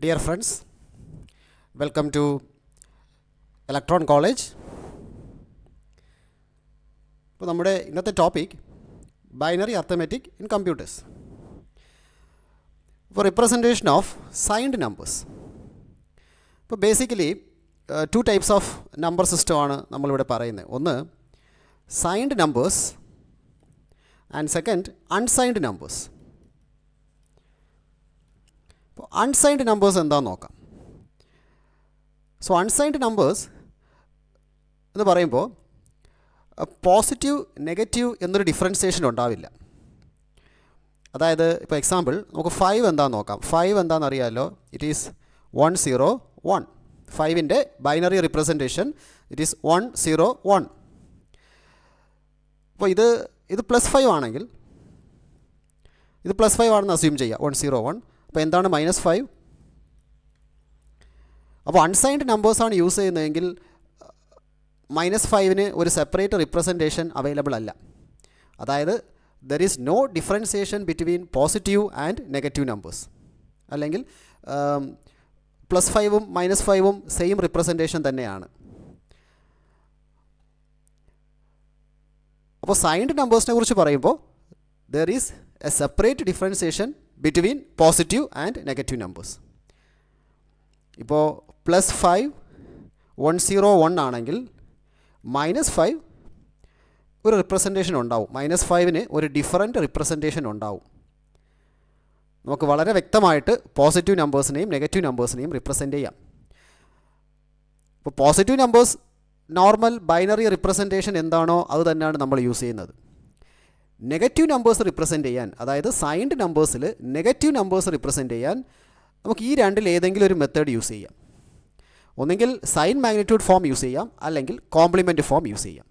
Dear friends, welcome to Electron College. ഇപ്പോൾ നമ്മുടെ ഇന്നത്തെ topic binary arithmetic in computers for representation of signed numbers. ഇപ്പോൾ basically two types of number സിസ്റ്റമാണ് നമ്മളിവിടെ പറയുന്നത്. ഒന്ന് signed numbers and second unsigned numbers. ഇപ്പോൾ അൺസൈൻഡ് നമ്പേഴ്സ് എന്താണെന്ന് നോക്കാം. സോ അൺസൈൻഡ് നമ്പേഴ്സ് എന്ന് പറയുമ്പോൾ പോസിറ്റീവ് നെഗറ്റീവ് എന്നൊരു ഡിഫറൻസിയേഷൻ ഉണ്ടാവില്ല. അതായത് ഇപ്പോൾ എക്സാമ്പിൾ നമുക്ക് 5 എന്താണെന്ന് നോക്കാം. 5 എന്താണെന്ന് അറിയാമല്ലോ, ഇറ്റ് ഈസ് 101. 5ൻ്റെ ബൈനറി റിപ്രസെൻറ്റേഷൻ ഇറ്റ് ഈസ് 101. അപ്പോൾ ഇത് +5 ആണെങ്കിൽ ഇത് +5 ആണെന്ന് അസ്യൂം ചെയ്യാം. 101. അപ്പോൾ എന്താണ് -5? അപ്പോൾ അൺസൈൻഡ് നമ്പേഴ്സാണ് യൂസ് ചെയ്യുന്നതെങ്കിൽ -5ന് ഒരു സെപ്പറേറ്റ് റിപ്രസെൻറ്റേഷൻ അവൈലബിൾ അല്ല. അതായത് there is no differentiation between positive and negative numbers. അല്ലെങ്കിൽ +5ഉം -5ഉം സെയിം റിപ്രസെൻറ്റേഷൻ തന്നെയാണ്. അപ്പോൾ സൈൻഡ് നമ്പേഴ്സിനെ കുറിച്ച് പറയുമ്പോൾ there is A separate differentiation between positive and negative numbers. ഇപ്പോൾ +5 101 ആണെങ്കിൽ -5 ഒരു റിപ്രസെൻറ്റേഷൻ ഉണ്ടാവും. -5ന് ഒരു ഡിഫറൻറ്റ് റിപ്രസെൻറ്റേഷൻ ഉണ്ടാവും. നമുക്ക് വളരെ വ്യക്തമായിട്ട് പോസിറ്റീവ് നമ്പേഴ്സിനെയും നെഗറ്റീവ് നമ്പേഴ്സിനെയും റിപ്രസെൻ്റ് ചെയ്യാം. ഇപ്പോൾ positive numbers normal binary representation എന്താണോ അത് തന്നെയാണ് നമ്മൾ യൂസ് ചെയ്യുന്നത്. നെഗറ്റീവ് നമ്പേഴ്സ് റിപ്രസെൻ്റ് ചെയ്യാൻ, അതായത് സൈൻഡ് നമ്പേഴ്സിൽ നെഗറ്റീവ് നമ്പേഴ്സ് റിപ്രസെൻ്റ് ചെയ്യാൻ നമുക്ക് ഈ രണ്ടിൽ ഏതെങ്കിലും ഒരു മെത്തേഡ് യൂസ് ചെയ്യാം. ഒന്നെങ്കിൽ സൈൻ മാഗ്നിറ്റ്യൂഡ് ഫോം യൂസ് ചെയ്യാം, അല്ലെങ്കിൽ കോംപ്ലിമെൻറ്റ് ഫോം യൂസ് ചെയ്യാം.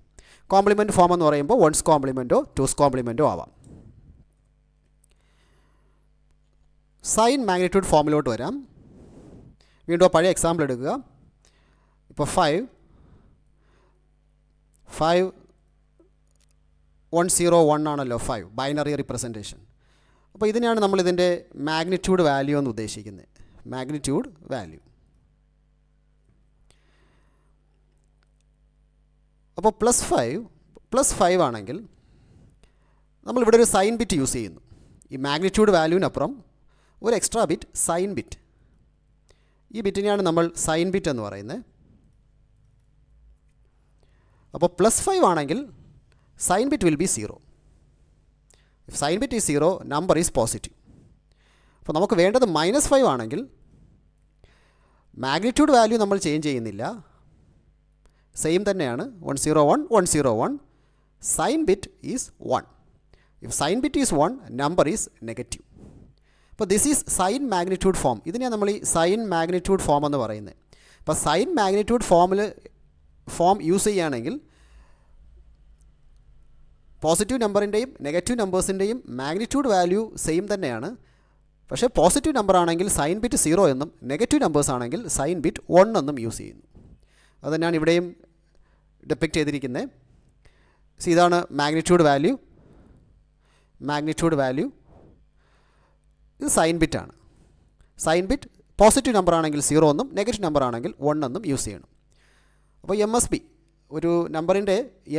കോംപ്ലിമെൻറ്റ് ഫോം എന്ന് പറയുമ്പോൾ 1's കോംപ്ലിമെൻറ്റോ 2's കോംപ്ലിമെൻറ്റോ ആവാം. സൈൻ മാഗ്നിറ്റ്യൂഡ് ഫോമിലോട്ട് വരാം. വീണ്ടും പഴയ എക്സാമ്പിൾ എടുക്കുക. ഇപ്പോൾ 5 101 ആണല്ലോ 5 ബൈനറി റിപ്രസെൻറ്റേഷൻ. അപ്പോൾ ഇതിനെയാണ് നമ്മൾ ഇതിൻ്റെ മാഗ്നിറ്റ്യൂഡ് വാല്യൂ എന്ന് ഉദ്ദേശിക്കുന്നത്. Magnitude value. അപ്പോൾ +5 ആണെങ്കിൽ നമ്മളിവിടെ ഒരു സൈൻ ബിറ്റ് യൂസ് ചെയ്യുന്നു. ഈ മാഗ്നിറ്റ്യൂഡ് വാല്യൂവിനപ്പുറം ഒരു എക്സ്ട്രാ ബിറ്റ് സൈൻ ബിറ്റ്. ഈ ബിറ്റിനെയാണ് നമ്മൾ സൈൻ ബിറ്റ് എന്ന് പറയുന്നത്. അപ്പോൾ +5 ആണെങ്കിൽ sign bit will be 0. If sign bit is 0, number is positive. അപ്പോൾ നമുക്ക് വേണ്ടത് -5 ആണെങ്കിൽ മാഗ്നിറ്റ്യൂഡ് വാല്യൂ നമ്മൾ ചേഞ്ച് ചെയ്യുന്നില്ല, സെയിം തന്നെയാണ്. 101. Sign bit is 1. If sign bit is 1, number is negative. അപ്പോൾ this is sign magnitude form. ഇതിനെയാണ് നമ്മൾ ഈ സൈൻ മാഗ്നിറ്റ്യൂഡ് ഫോം എന്ന് പറയുന്നത്. അപ്പോൾ സൈൻ മാഗ്നിറ്റ്യൂഡ് ഫോം യൂസ് ചെയ്യുകയാണെങ്കിൽ പോസിറ്റീവ് നമ്പറിൻ്റെയും നെഗറ്റീവ് നമ്പേഴ്സിൻ്റെയും മാഗ്നിറ്റ്യൂഡ് വാല്യൂ സെയിം തന്നെയാണ്. പക്ഷേ പോസിറ്റീവ് നമ്പർ ആണെങ്കിൽ സൈൻ ബിറ്റ് 0 എന്നും നെഗറ്റീവ് നമ്പേഴ്സ് ആണെങ്കിൽ സൈൻ ബിറ്റ് 1 എന്നും യൂസ് ചെയ്യുന്നു. അതുതന്നെയാണ് ഇവിടെയും ഡെപ്പിക്റ്റ് ചെയ്തിരിക്കുന്നത്. ഇതാണ് മാഗ്നിറ്റ്യൂഡ് വാല്യൂ. ഇത് സൈൻ ബിറ്റാണ്. സൈൻ ബിറ്റ് പോസിറ്റീവ് നമ്പർ ആണെങ്കിൽ 0 എന്നും നെഗറ്റീവ് നമ്പർ ആണെങ്കിൽ 1 എന്നും യൂസ് ചെയ്യണം. അപ്പോൾ MSB, ഒരു നമ്പറിൻ്റെ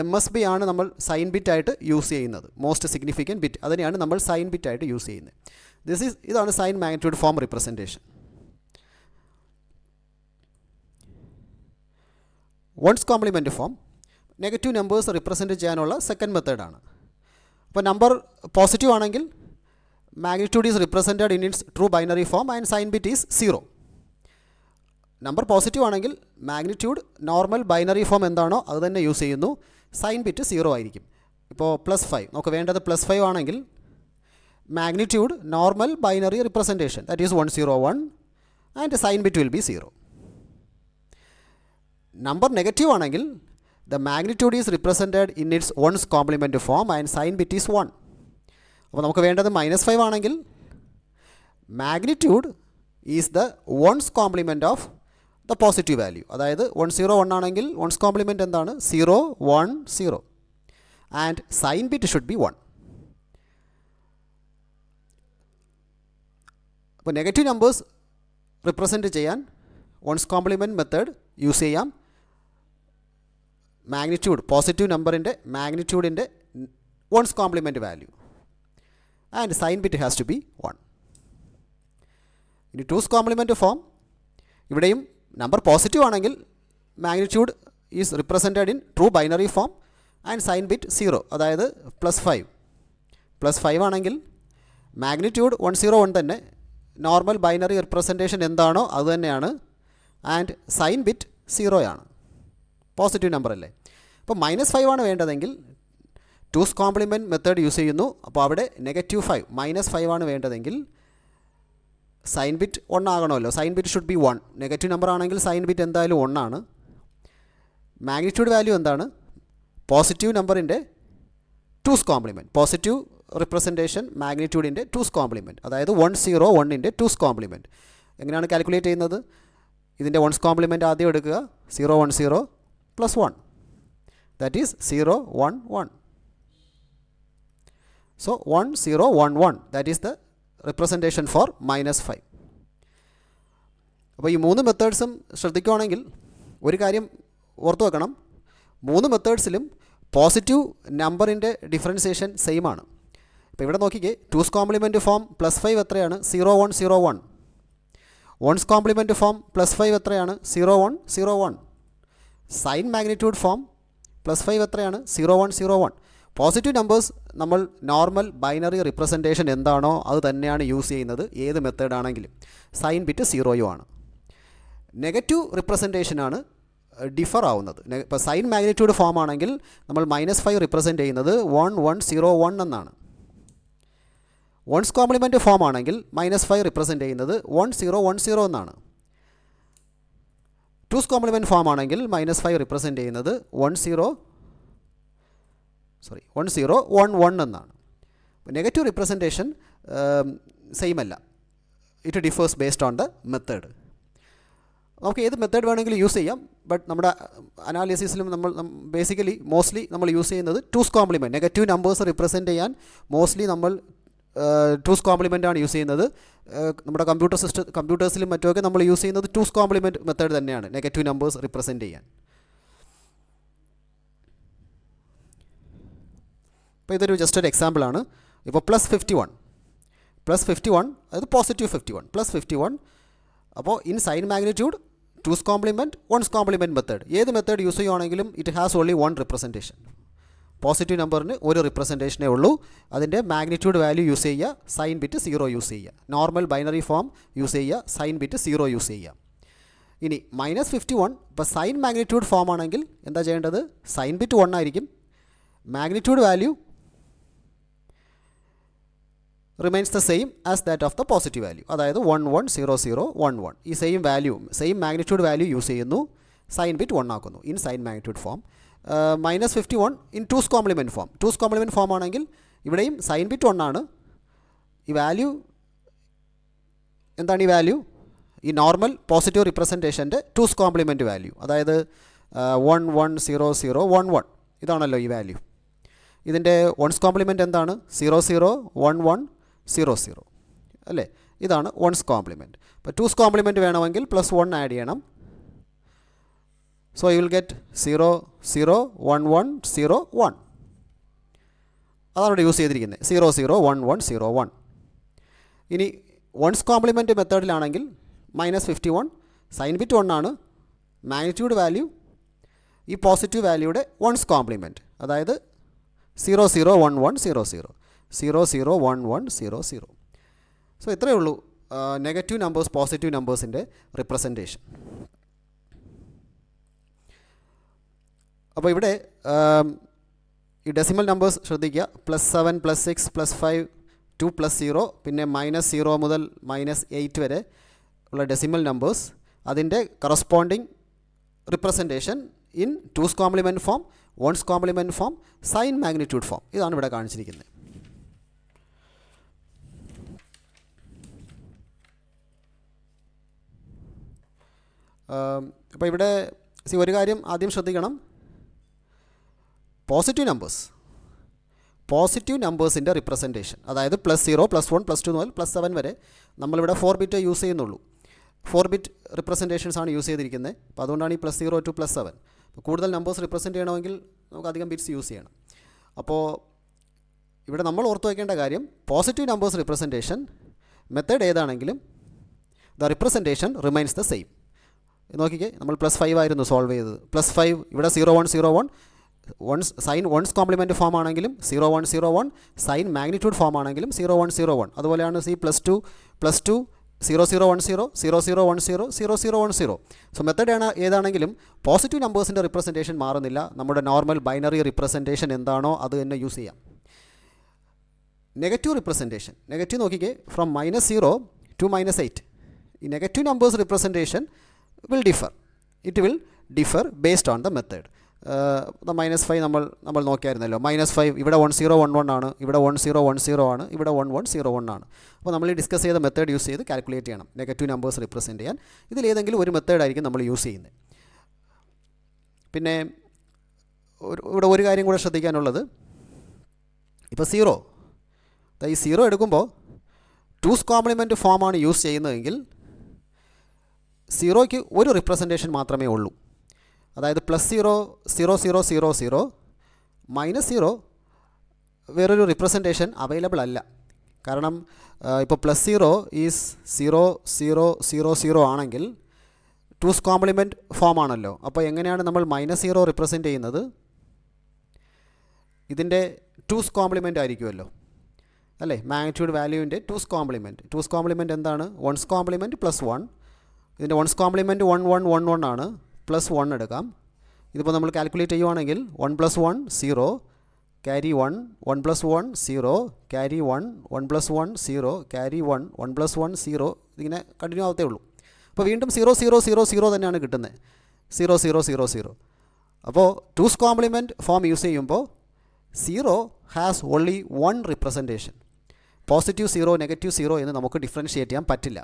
MSB ആണ് നമ്മൾ സൈൻ ബിറ്റായിട്ട് യൂസ് ചെയ്യുന്നത്. മോസ്റ്റ് സിഗ്നിഫിക്കൻറ്റ് ബിറ്റ്, അതിനെയാണ് നമ്മൾ സൈൻ ബിറ്റായിട്ട് യൂസ് ചെയ്യുന്നത്. ഇതാണ് sign magnitude form representation. 1's complement form negative numbers represent ചെയ്യാനുള്ള സെക്കൻഡ് മെത്തേഡാണ്. അപ്പോൾ നമ്പർ പോസിറ്റീവ് ആണെങ്കിൽ magnitude is represented in its true binary form and sign bit is 0. Number positive ആണെങ്കിൽ മാഗ്നിറ്റ്യൂഡ് നോർമൽ ബൈനറി ഫോം എന്താണോ അത് തന്നെ use ചെയ്യുന്നു, sign bit 0 ആയിരിക്കും. ഇപ്പോൾ +5 നമുക്ക് വേണ്ടത് +5 ആണെങ്കിൽ magnitude normal binary representation that is 101 and sign bit will be 0. Number negative ആണെങ്കിൽ the magnitude is represented in its 1's complement form and sign bit is 1. അപ്പോൾ നമുക്ക് വേണ്ടത് -5 ആണെങ്കിൽ magnitude is the 1's complement of the positive value. അതായത് 101 ആണെങ്കിൽ 1's complement എന്താണ്? 0 1 0 and sign bit should be 1. അപ്പോൾ negative numbers represent ചെയ്യാൻ one's complement method use ചെയ്യാം. മാഗ്നിറ്റ്യൂഡ് പോസിറ്റീവ് നമ്പറിൻ്റെ മാഗ്നിറ്റ്യൂഡിൻ്റെ one's complement value and sign bit has to be 1. ഇനി two's complement form, ഇവിടെയും നമ്പർ പോസിറ്റീവ് ആണെങ്കിൽ magnitude is represented in true binary form and sign bit 0, അതായത് +5 ആണെങ്കിൽ magnitude 101 തന്നെ, normal binary representation എന്താണോ അത് തന്നെയാണ്, ആൻഡ് സൈൻ ബിറ്റ് 0 ആണ്, പോസിറ്റീവ് നമ്പർ അല്ലേ. അപ്പോൾ -5 ആണ് വേണ്ടതെങ്കിൽ ടൂസ് കോംപ്ലിമെൻറ്റ് മെത്തേഡ് യൂസ് ചെയ്യുന്നു. അപ്പോൾ അവിടെ -5 -5 ആണ് വേണ്ടതെങ്കിൽ സൈൻ ബിറ്റ് 1 ആകണമല്ലോ, sign bit should be 1. Negative number ആണെങ്കിൽ സൈൻ ബിറ്റ് എന്തായാലും 1 ആണ്. മാഗ്നിറ്റ്യൂഡ് വാല്യൂ എന്താണ്? പോസിറ്റീവ് നമ്പറിൻ്റെ ടൂസ് കോംപ്ലിമെൻറ്റ്, പോസിറ്റീവ് റിപ്രസെൻറ്റേഷൻ മാഗ്നിറ്റ്യൂഡിൻ്റെ ടൂസ് കോംപ്ലിമെൻറ്റ്, അതായത് 101ൻ്റെ ടൂസ് കോംപ്ലിമെൻറ്റ്. എങ്ങനെയാണ് കാൽക്കുലേറ്റ് ചെയ്യുന്നത്? ഇതിൻ്റെ വൺസ് കോംപ്ലിമെൻറ്റ് ആദ്യം എടുക്കുക, 010 + 1, that is 011. So 1011, that is the representation for -5. അപ്പോൾ ഈ 3 മെത്തേഡ്സും ശ്രദ്ധിക്കുകയാണെങ്കിൽ ഒരു കാര്യം ഓർത്തു വെക്കണം, 3 മെത്തേഡ്സിലും പോസിറ്റീവ് നമ്പറിൻ്റെ ഡിഫറൻസിയേഷൻ സെയിം ആണ്. ഇപ്പോൾ ഇവിടെ നോക്കിക്കേ, ടൂസ് കോംപ്ലിമെൻറ്റ് ഫോം +5 എത്രയാണ്? 0101. വൺസ് കോംപ്ലിമെൻറ്റ് ഫോം +5 എത്രയാണ്? 0101. സൈൻ മാഗ്നിറ്റ്യൂഡ് ഫോം +5 എത്രയാണ്? 0101. പോസിറ്റീവ് നമ്പേഴ്സ് നമ്മൾ നോർമൽ ബൈനറി റിപ്രസെൻറ്റേഷൻ എന്താണോ അത് തന്നെയാണ് യൂസ് ചെയ്യുന്നത്, ഏത് മെത്തേഡാണെങ്കിലും. സൈൻ ബിറ്റ് 0 ആണ്. നെഗറ്റീവ് റിപ്രസെൻറ്റേഷനാണ് ഡിഫർ ആവുന്നത്. ഇപ്പോൾ സൈൻ മാഗ്നിറ്റ്യൂഡ് ഫോം ആണെങ്കിൽ നമ്മൾ -5 റിപ്രസെൻറ്റ് ചെയ്യുന്നത് 1101 എന്നാണ്. വൺസ് കോംപ്ലിമെൻറ്റ് ഫോം ആണെങ്കിൽ -5 റിപ്രസെൻറ്റ് ചെയ്യുന്നത് 1010 എന്നാണ്. ടൂസ് കോംപ്ലിമെൻറ്റ് ഫോം ആണെങ്കിൽ -5 റിപ്രസെൻറ്റ് ചെയ്യുന്നത് 1011 എന്നാണ്. നെഗറ്റീവ് റിപ്രസെൻറ്റേഷൻ സെയിം അല്ല, it differs based on the method. നമുക്ക് ഏത് മെത്തേഡ് വേണമെങ്കിലും യൂസ് ചെയ്യാം, ബട്ട് നമ്മുടെ അനാലിസിസിലും നമ്മൾ ബേസിക്കലി മോസ്റ്റ്ലി നമ്മൾ യൂസ് ചെയ്യുന്നത് two's compliment. Negative numbers represent ചെയ്യാൻ മോസ്റ്റ്ലി നമ്മൾ ടൂസ് കോംപ്ലിമെൻ്റ് ആണ് യൂസ് ചെയ്യുന്നത്. നമ്മുടെ കമ്പ്യൂട്ടേഴ്സിലും മറ്റുമൊക്കെ നമ്മൾ യൂസ് ചെയ്യുന്നത് ടൂസ് കോംപ്ലിമെൻറ്റ് മെത്തേഡ് തന്നെയാണ് നെഗറ്റീവ് നമ്പേഴ്സ് റിപ്രസെൻറ്റ് ചെയ്യാൻ. അപ്പോൾ ഇതൊരു ജസ്റ്റ് ഒരു എക്സാമ്പിളാണ്. ഇപ്പോൾ +51 അതായത് പോസിറ്റീവ് 51 +51. അപ്പോൾ in sign magnitude two's complement one's complement method, ഏത് മെത്തേഡ് യൂസ് ചെയ്യുകയാണെങ്കിലും it has only 1 representation. Positive നമ്പറിന് ഒരു റിപ്രസെൻറ്റേഷനേ ഉള്ളൂ, അതിൻ്റെ മാഗ്നിറ്റ്യൂഡ് വാല്യൂ യൂസ് ചെയ്യുക, സൈൻ ബിറ്റ് 0 യൂസ് ചെയ്യുക. നോർമൽ ബൈനറി ഫോം യൂസ് ചെയ്യുക, സൈൻ ബിറ്റ് 0 യൂസ് ചെയ്യുക. ഇനി -51, ഇപ്പോൾ സൈൻ മാഗ്നിറ്റ്യൂഡ് ഫോം ആണെങ്കിൽ എന്താ ചെയ്യേണ്ടത്? സൈൻ ബിറ്റ് 1 ആയിരിക്കും, magnitude value remains the same as that of the positive value, അതായത് 110011. ഈ same value, same magnitude value use ചെയ്യുന്നു, സൈൻ ബിറ്റ് 1 ആക്കുന്നു in sign magnitude form. -51 in two's complement form. Two's complement form ആണെങ്കിൽ ഇവിടെയും sign bit 1 ആണ്. ഈ value എന്താണ്? ഈ വാല്യൂ ഈ നോർമൽ പോസിറ്റീവ് റിപ്രസെൻറ്റേഷൻ്റെ ടൂസ് കോംപ്ലിമെൻറ്റ് വാല്യൂ, അതായത് 110011. ഇതാണല്ലോ ഈ വാല്യൂ. ഇതിൻ്റെ വൺസ് കോംപ്ലിമെൻറ്റ് എന്താണ്? 001100 അല്ലേ? ഇതാണ് വൺസ് കോംപ്ലിമെൻറ്റ്. അപ്പോൾ ടൂസ് കോംപ്ലിമെൻറ്റ് വേണമെങ്കിൽ +1 ആഡ് ചെയ്യണം. So you will get 001101. അതാണ് ഇവിടെ യൂസ് ചെയ്തിരിക്കുന്നത്, 001101. ഇനി വൺസ് കോംപ്ലിമെൻറ്റ് മെത്തേഡിലാണെങ്കിൽ -51 സൈൻ ബിറ്റ് 1 ആണ്, മാഗ്നിറ്റ്യൂഡ് വാല്യൂ ഈ പോസിറ്റീവ് വാല്യൂയുടെ വൺസ് കോംപ്ലിമെൻറ്റ്, അതായത് 001100. സോ ഇത്രയേ ഉള്ളൂ നെഗറ്റീവ് നമ്പേഴ്സ് പോസിറ്റീവ് നമ്പേഴ്സിൻ്റെ റിപ്രസെൻറ്റേഷൻ. അപ്പോൾ ഇവിടെ ഈ ഡെസിമൽ നമ്പേഴ്സ് ശ്രദ്ധിക്കുക. +7 +6 +5 2 +0 പിന്നെ -0 മുതൽ -8 വരെ ഉള്ള ഡെസിമൽ നമ്പേഴ്സ്, അതിൻ്റെ corresponding representation in two's complement form, one's complement form, sign magnitude form. ഇതാണ് ഇവിടെ കാണിച്ചിരിക്കുന്നത്. അപ്പോൾ ഇവിടെ ഒരു കാര്യം ആദ്യം ശ്രദ്ധിക്കണം, പോസിറ്റീവ് നമ്പേഴ്സിൻ്റെ റിപ്രസെൻറ്റേഷൻ, അതായത് +0 +1 +2 മുതൽ +7 വരെ നമ്മളിവിടെ 4 ബിറ്റ് യൂസ് ചെയ്യുന്നുള്ളൂ. 4-bit റിപ്രസെൻറ്റേഷൻസ് ആണ് യൂസ് ചെയ്തിരിക്കുന്നത്. അപ്പോൾ അതുകൊണ്ടാണ് ഈ +0 to +7. കൂടുതൽ നമ്പേഴ്സ് റിപ്രസെൻറ്റ് ചെയ്യണമെങ്കിൽ നമുക്ക് അധികം ബിറ്റ്സ് യൂസ് ചെയ്യണം. അപ്പോൾ ഇവിടെ നമ്മൾ ഓർത്ത് വയ്ക്കേണ്ട കാര്യം, പോസിറ്റീവ് നമ്പേഴ്സ് റിപ്രസെൻറ്റേഷൻ മെത്തേഡ് ഏതാണെങ്കിലും the representation remains the same. നോക്കിക്കേ, നമ്മൾ +5 ആയിരുന്നു സോൾവ് ചെയ്തത്. +5 ഇവിടെ 0 1 0 1 സൈൻ വൺസ് കോംപ്ലിമെൻറ്റ് ഫോം ആണെങ്കിലും 0 1 0 1, സൈൻ മാഗ്നിറ്റ്യൂഡ് ഫോം ആണെങ്കിലും 0 1 0 1. അതുപോലെയാണ് +2 0 0 1 0 0 0 1 0 0 0 1 0. സോ മെത്തേഡ് ഏതാണെങ്കിലും പോസിറ്റീവ് നമ്പേഴ്സിൻ്റെ റിപ്രസെൻറ്റേഷൻ മാറുന്നില്ല. നമ്മുടെ നോർമൽ ബൈനറി റിപ്രസെൻറ്റേഷൻ എന്താണോ അത് തന്നെ യൂസ് ചെയ്യാം. നെഗറ്റീവ് റിപ്രസെൻറ്റേഷൻ, നെഗറ്റീവ് നോക്കിക്കേ, ഫ്രം -0 to -8. ഈ negative numbers representation will differ. It will differ based on the method. -5 നമ്മൾ നോക്കിയായിരുന്നല്ലോ. -5 ഇവിടെ 1 0 1 1 ആണ്, ഇവിടെ 1 0 1 0 ആണ്, ഇവിടെ 1 1 0 1 ആണ്. അപ്പോൾ നമ്മൾ ഈ ഡിസ്കസ് ചെയ്ത മെത്തേഡ് യൂസ് ചെയ്ത് കാൽക്കുലേറ്റ് ചെയ്യണം നെഗറ്റീവ് നമ്പേഴ്സ് റിപ്രസെൻറ്റ് ചെയ്യാൻ. ഇതിലേതെങ്കിലും ഒരു മെത്തേഡായിരിക്കും നമ്മൾ യൂസ് ചെയ്യുന്നത്. പിന്നെ ഇവിടെ ഒരു കാര്യം കൂടെ ശ്രദ്ധിക്കാനുള്ളത്, ഇപ്പോൾ 0, ഈ 0 എടുക്കുമ്പോൾ 2's കോംപ്ലിമെൻറ്റ് ഫോമാണ് യൂസ് ചെയ്യുന്നതെങ്കിൽ 0ക്ക് ഒരു റിപ്രസെൻറ്റേഷൻ മാത്രമേ ഉള്ളൂ. അതായത് +0 0 0 0 0, -0 വേറൊരു റിപ്രസെൻറ്റേഷൻ അവൈലബിൾ അല്ല. കാരണം ഇപ്പോൾ +0 ഈസ് 0 0 0 0 ആണെങ്കിൽ 2's കോംപ്ലിമെൻറ്റ് ഫോം ആണല്ലോ. അപ്പോൾ എങ്ങനെയാണ് നമ്മൾ -0 റിപ്രസെൻറ്റ് ചെയ്യുന്നത്? ഇതിൻ്റെ 2's കോംപ്ലിമെൻറ്റ് ആയിരിക്കുമല്ലോ അല്ലേ, magnitude വാല്യൂവിൻ്റെ 2's compliment. 2's compliment എന്താണ്? 1's complement +1. ഇതിൻ്റെ 1's കോംപ്ലിമെൻറ്റ് 1 1 1 1 ആണ്, +1 എടുക്കാം. ഇതിപ്പോൾ നമ്മൾ കാൽക്കുലേറ്റ് ചെയ്യുവാണെങ്കിൽ 1 + 1 0, carry 1, 1 + 1 0, carry 1, 1 + 1 0, carry 1, 1 + 1 0, ഇതിങ്ങനെ കണ്ടിന്യൂ ആവത്തേ ഉള്ളൂ. അപ്പോൾ വീണ്ടും 0 0 0 0 തന്നെയാണ് കിട്ടുന്നത്, 0 0 0 0. അപ്പോൾ 2's കോംപ്ലിമെൻറ്റ് ഫോം യൂസ് ചെയ്യുമ്പോൾ 0 has only 1 representation. Positive 0 negative 0 എന്ന് നമുക്ക് ഡിഫറൻഷ്യേറ്റ് ചെയ്യാൻ പറ്റില്ല.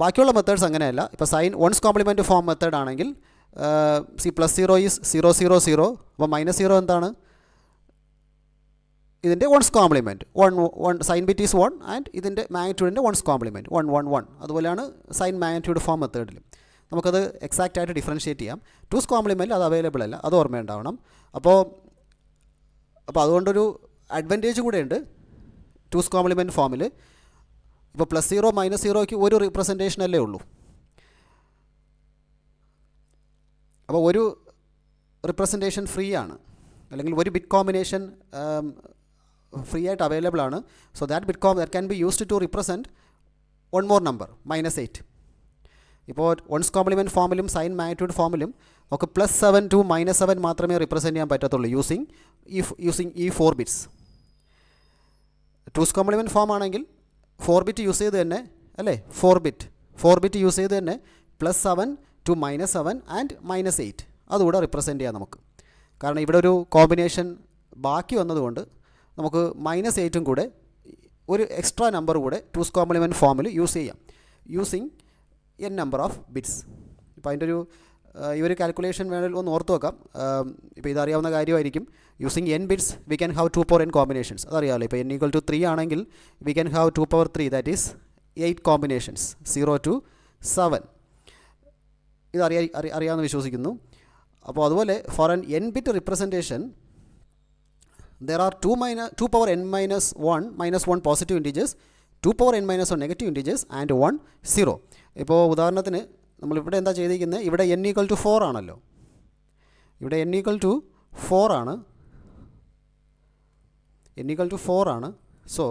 ബാക്കിയുള്ള മെത്തേഡ്സ് അങ്ങനെയല്ല. ഇപ്പോൾ sign one's complement form method ആണെങ്കിൽ +0 ഈസ് 0 0 0. അപ്പോൾ -0 എന്താണ്? ഇതിൻ്റെ 1's complement 1 sign bit is 1 and ഇതിൻ്റെ മാഗ്നിറ്റ്യൂഡിൻ്റെ 1's കോംപ്ലിമെൻറ്റ് 1 1 1. അതുപോലെയാണ് സൈൻ മാഗ്നിറ്റ്യൂഡ് ഫോം മെത്തേഡിലും നമുക്കത് എക്സാക്റ്റ് ആയിട്ട് ഡിഫറൻഷ്യേറ്റ് ചെയ്യാം. 2's കോംപ്ലിമെൻറ്റ് അത് അവൈലബിൾ അല്ല, അത് ഓർമ്മയുണ്ടാവണം. അപ്പോൾ അതുകൊണ്ടൊരു അഡ്വാൻറ്റേജ് കൂടെയുണ്ട് 2's കോംപ്ലിമെൻറ്റ് ഫോമിൽ. ഇപ്പോൾ +0 -0ക്ക് ഒരു റിപ്രസെൻറ്റേഷൻ അല്ലേ ഉള്ളൂ. അപ്പോൾ ഒരു റിപ്രസെൻറ്റേഷൻ ഫ്രീ ആണ്, അല്ലെങ്കിൽ ഒരു ബിറ്റ് കോമ്പിനേഷൻ ഫ്രീ ആയിട്ട് അവൈലബിൾ ആണ്. So that can be used to represent one more number -8. ഇപ്പോൾ 1's കോംപ്ലിമെൻറ്റ് ഫോമിലും സൈൻ മാഗ്നിറ്റ്യൂഡ് ഫോമിലും ഒക്കെ +7 to -7 മാത്രമേ റിപ്രസെൻറ്റ് ചെയ്യാൻ പറ്റത്തുള്ളൂ യൂസിങ് ഈ 4 ബിറ്റ്സ്. 2's കോംപ്ലിമെൻറ്റ് ഫോം ആണെങ്കിൽ 4 ബിറ്റ് യൂസ് ചെയ്ത് തന്നെ അല്ലേ, 4 ബിറ്റ് യൂസ് ചെയ്ത് തന്നെ +7 to -7 ആൻഡ് -8 അതുകൂടെ റിപ്രസെൻറ്റ് ചെയ്യാം നമുക്ക്. കാരണം ഇവിടെ ഒരു കോമ്പിനേഷൻ ബാക്കി വന്നതുകൊണ്ട് നമുക്ക് -8ഉം കൂടെ ഒരു എക്സ്ട്രാ നമ്പർ കൂടെ 2's കോംപ്ലിമെൻറ്റ് ഫോമിൽ യൂസ് ചെയ്യാം using n number of bits. ഇപ്പോൾ അതിൻ്റെ ഈ ഒരു കാൽക്കുലേഷൻ വേണമെങ്കിൽ ഒന്ന് ഓർത്ത് വെക്കാം. ഇപ്പോൾ ഇതറിയാവുന്ന കാര്യമായിരിക്കും. Using n bits we can have 2 power n combinations. അതറിയാമല്ലോ. ഇപ്പോൾ n = 3 ആണെങ്കിൽ we can have 2 power 3, that is 8 combinations 0 to 7. ഇത് അറിയാമെന്ന് വിശ്വസിക്കുന്നു. അപ്പോൾ അതുപോലെ for an n bit representation there are 2 power n - 1 positive integers, 2 power n - 1 negative integers and 1 0. ഇപ്പോൾ ഉദാഹരണത്തിന് നമ്മളിവിടെ എന്താ ചെയ്തിരിക്കുന്നത്, ഇവിടെ n = 4 ആണല്ലോ. ഇവിടെ n = 4 ആണ്. n = 4 ആണ്. സോ